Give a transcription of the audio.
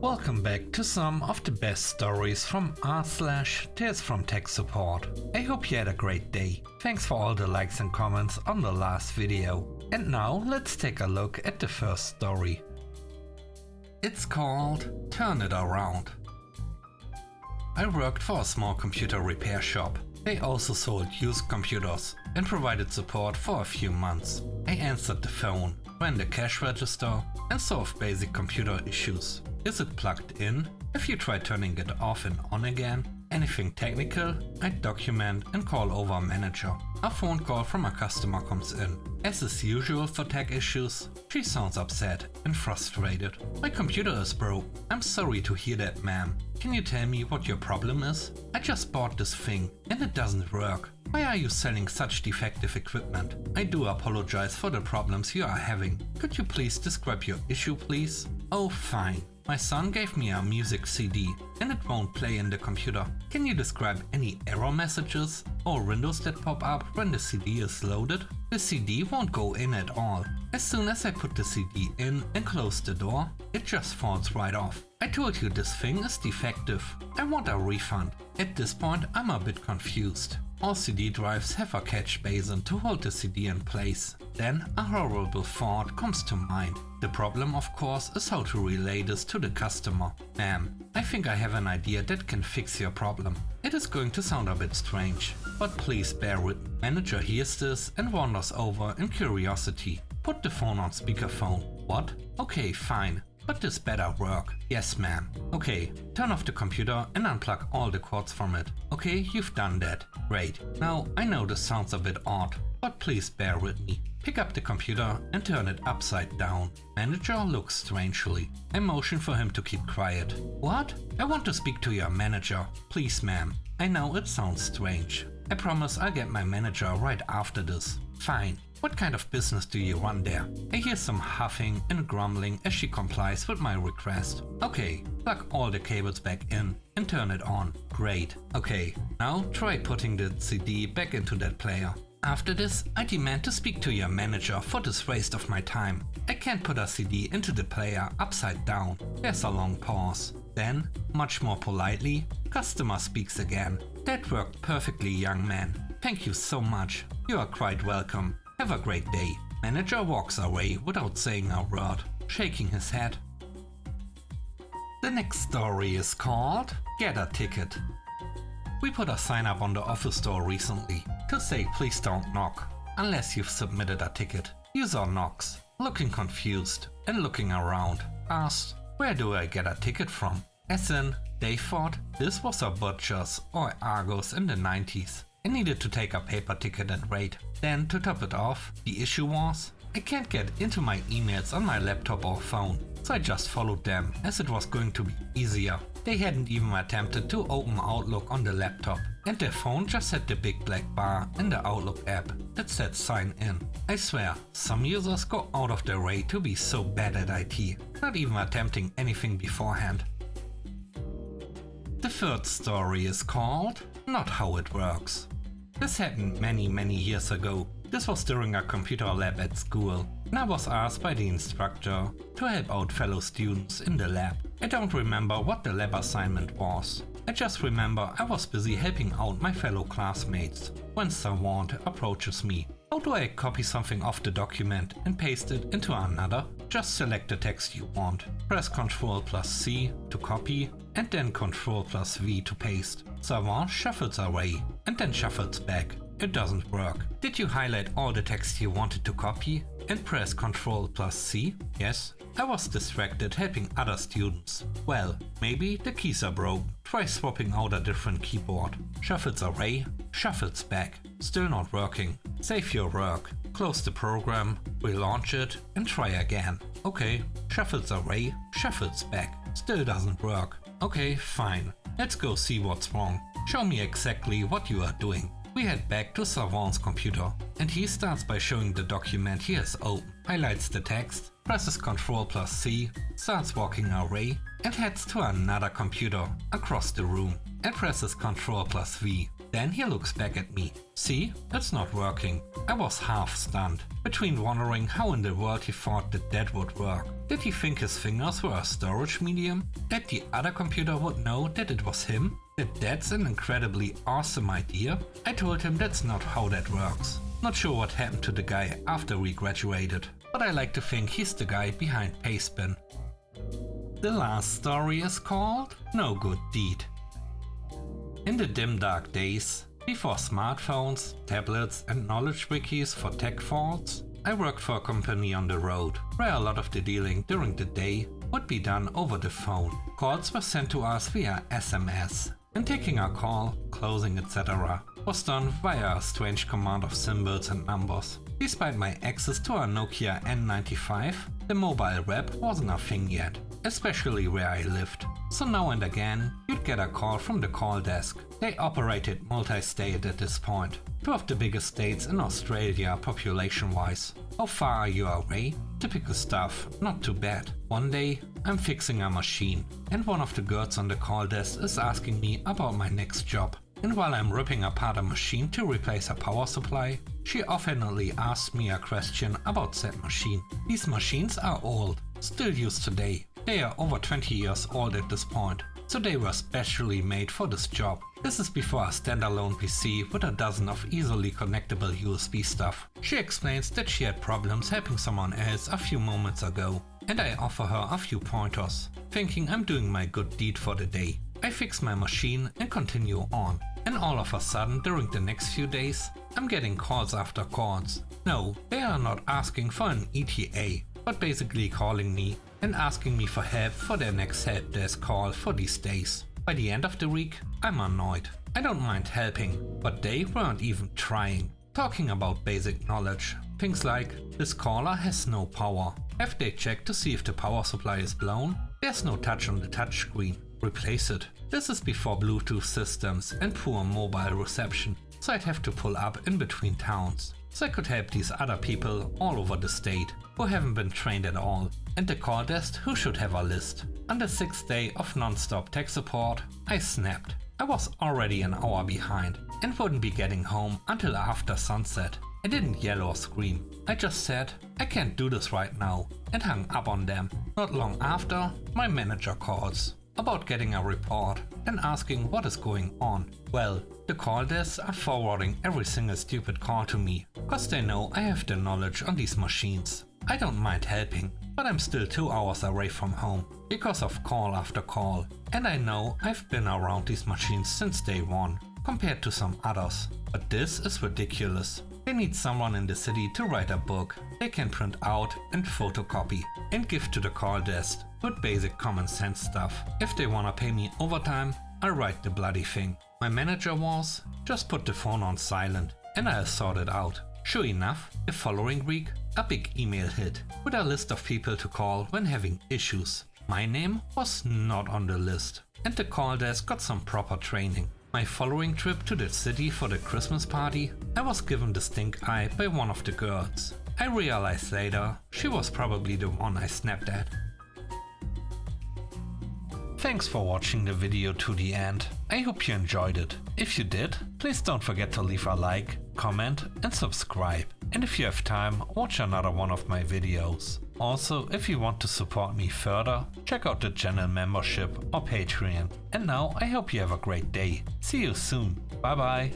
Welcome back to some of the best stories from r/TalesFromTechSupport. I hope you had a great day. Thanks for all the likes and comments on the last video. And now let's take a look at the first story. It's called Turn It Around. I worked for a small computer repair shop. They also sold used computers and provided support for a few months. I answered the phone, ran the cash register and solved basic computer issues. Is it plugged in? Have you tried turning it off and on again? Anything technical? I document and call over a manager. A phone call from a customer comes in. As is usual for tech issues, she sounds upset and frustrated. My computer is broke. I'm sorry to hear that, ma'am. Can you tell me what your problem is? I just bought this thing and it doesn't work. Why are you selling such defective equipment? I do apologize for the problems you are having. Could you please describe your issue, please? Oh, fine. My son gave me a music CD and it won't play in the computer. Can you describe any error messages or windows that pop up when the CD is loaded? The CD won't go in at all. As soon as I put the CD in and close the door, it just falls right off. I told you this thing is defective. I want a refund. At this point, I'm a bit confused. All CD drives have a catch basin to hold the CD in place. Then a horrible thought comes to mind. The problem, of course, is how to relay this to the customer. Ma'am, I think I have an idea that can fix your problem. It is going to sound a bit strange, but please bear with me. Manager hears this and wanders over in curiosity. Put the phone on speakerphone. What? Okay, fine. But this better work. Yes, ma'am. Okay, turn off the computer and unplug all the cords from it. Okay, you've done that. Great. Now, I know this sounds a bit odd, but please bear with me. Pick up the computer and turn it upside down. Manager looks strangely. I motion for him to keep quiet. What? I want to speak to your manager. Please, ma'am. I know it sounds strange. I promise I'll get my manager right after this. Fine. What kind of business do you run there? I hear some huffing and grumbling as she complies with my request. Okay, plug all the cables back in and turn it on. Great. Okay, now try putting the CD back into that player. After this, I demand to speak to your manager for this waste of my time. I can't put a CD into the player upside down. There's a long pause. Then, much more politely, customer speaks again. That worked perfectly, young man. Thank you so much. You are quite welcome. Have a great day. Manager walks away without saying a word, shaking his head. The next story is called Get a Ticket. We put a sign up on the office door recently to say please don't knock unless you've submitted a ticket. User knocks, looking confused and looking around, asked, where do I get a ticket from? As in, they thought this was a Butcher's or Argos in the 90s. I needed to take a paper ticket and wait. Then, to top it off, the issue was, I can't get into my emails on my laptop or phone, so I just followed them as it was going to be easier. They hadn't even attempted to open Outlook on the laptop, and their phone just had the big black bar in the Outlook app that said sign in. I swear, some users go out of their way to be so bad at IT, not even attempting anything beforehand. The third story is called Not How It Works. This happened many years ago. This was during a computer lab at school, and I was asked by the instructor to help out fellow students in the lab. I don't remember what the lab assignment was. I just remember I was busy helping out my fellow classmates when someone approaches me. How do I copy something off the document and paste it into another? Just select the text you want. Press Ctrl+C to copy and then Ctrl+V to paste. Savant shuffles away and then shuffles back. It doesn't work. Did you highlight all the text you wanted to copy and press Ctrl+C? Yes. I was distracted helping other students. Well, maybe the keys are broke. Try swapping out a different keyboard. Shuffles away, shuffles back. Still not working. Save your work. Close the program, relaunch it and try again. Okay, shuffles away, shuffles back. Still doesn't work. Okay, fine. Let's go see what's wrong. Show me exactly what you are doing. We head back to Savant's computer and he starts by showing the document he has opened, highlights the text, presses Ctrl+C, starts walking away and heads to another computer across the room and presses Ctrl+V. Then he looks back at me. See, it's not working. I was half stunned, between wondering how in the world he thought that would work. Did he think his fingers were a storage medium? That the other computer would know that it was him? That that's an incredibly awesome idea? I told him that's not how that works. Not sure what happened to the guy after we graduated, but I like to think he's the guy behind Pastebin. The last story is called No Good Deed. In the dim dark days, before smartphones, tablets and knowledge wikis for tech faults, I worked for a company on the road, where a lot of the dealing during the day would be done over the phone. Calls were sent to us via SMS, and taking a call, closing etc. was done via a strange command of symbols and numbers. Despite my access to a Nokia N95, the mobile web wasn't a thing yet, especially where I lived. So now and again, you'd get a call from the call desk. They operated multi-state at this point, two of the biggest states in Australia population-wise. How far are you away? Typical stuff, not too bad. One day, I'm fixing a machine, and one of the girls on the call desk is asking me about my next job. And while I'm ripping apart a machine to replace a power supply, she offhandedly asks me a question about said machine. These machines are old, still used today. They are over 20 years old at this point, so they were specially made for this job. This is before a standalone PC with a dozen of easily connectable USB stuff. She explains that she had problems helping someone else a few moments ago, and I offer her a few pointers, thinking I'm doing my good deed for the day. I fix my machine and continue on, and all of a sudden during the next few days, I'm getting calls after calls. No, they are not asking for an ETA, but basically calling me and asking me for help for their next help desk call for these days. By the end of the week, I'm annoyed. I don't mind helping, but they weren't even trying. Talking about basic knowledge, things like, this caller has no power. Have they checked to see if the power supply is blown? There's no touch on the touchscreen. Replace it. This is before Bluetooth systems and poor mobile reception, so I'd have to pull up in between towns. So I could help these other people all over the state who haven't been trained at all, and the call desk who should have a list. On the 6th day of non-stop tech support, I snapped. I was already an hour behind and wouldn't be getting home until after sunset. I didn't yell or scream. I just said, I can't do this right now, and hung up on them. Not long after, my manager calls about getting a report and asking what is going on. Well, the call desks are forwarding every single stupid call to me, cause they know I have the knowledge on these machines. I don't mind helping, but I'm still 2 hours away from home because of call after call, and I know I've been around these machines since day one, compared to some others. But this is ridiculous. They need someone in the city to write a book they can print out and photocopy and give to the call desk with basic common sense stuff. If they wanna pay me overtime, I'll write the bloody thing. My manager was, just put the phone on silent and I'll sort it out. Sure enough, the following week, a big email hit with a list of people to call when having issues. My name was not on the list, and the call desk got some proper training. My following trip to the city for the Christmas party, I was given the stink eye by one of the girls. I realized later she was probably the one I snapped at. Thanks for watching the video to the end. I hope you enjoyed it. If you did, please don't forget to leave a like, comment and subscribe. And if you have time, watch another one of my videos. Also, if you want to support me further, check out the channel membership or Patreon. And now I hope you have a great day. See you soon. Bye bye.